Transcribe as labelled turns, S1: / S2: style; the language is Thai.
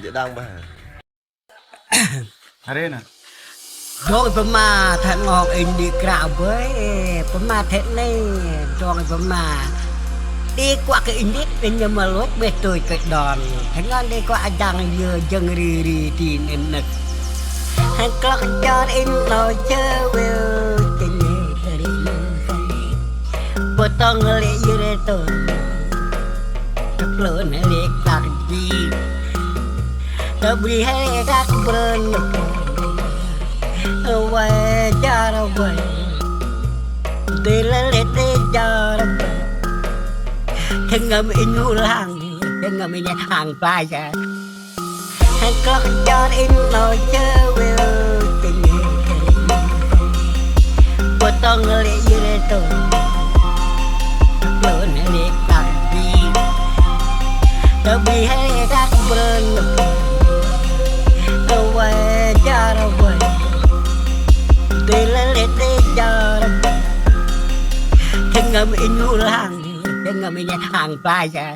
S1: จะดังบ้าอะไรนะ
S2: โดยประมาทางออกอินดีกราบเว้ยประมาเทนี่โดยประมาดีกว่ากับอินดิเป็นยมาลดเบตุยกระดอนทั้งนั้นดีกว่าอาจารย์เยอะจังรีทีนินนึกให้กลักจอดอินเราเจอเวลจะเย่รีปวดต้องเลี้ยยืดตัวกเปลือนให้เลี้ยกลักจีตบรีให้กักเปลือนเอาไว้จาระไว้ตีละเล็ดตีจาระไว้ทั้งงามอินหูล่างทั้งงามอินห่างปลายจ้ะให้กลักจอดอินเราเจอเวลจะเงี้ยปวดต้องเลี้ยยืดตัวเปลือนให้เลี้ยกลักจีตบรีให้กักเปลือนเอาไว้จาระไว้ตีละเล็ดตีจาระไว้ทั้งงามอินหูล่างทั้งงามอินห่างปลายจ้ะ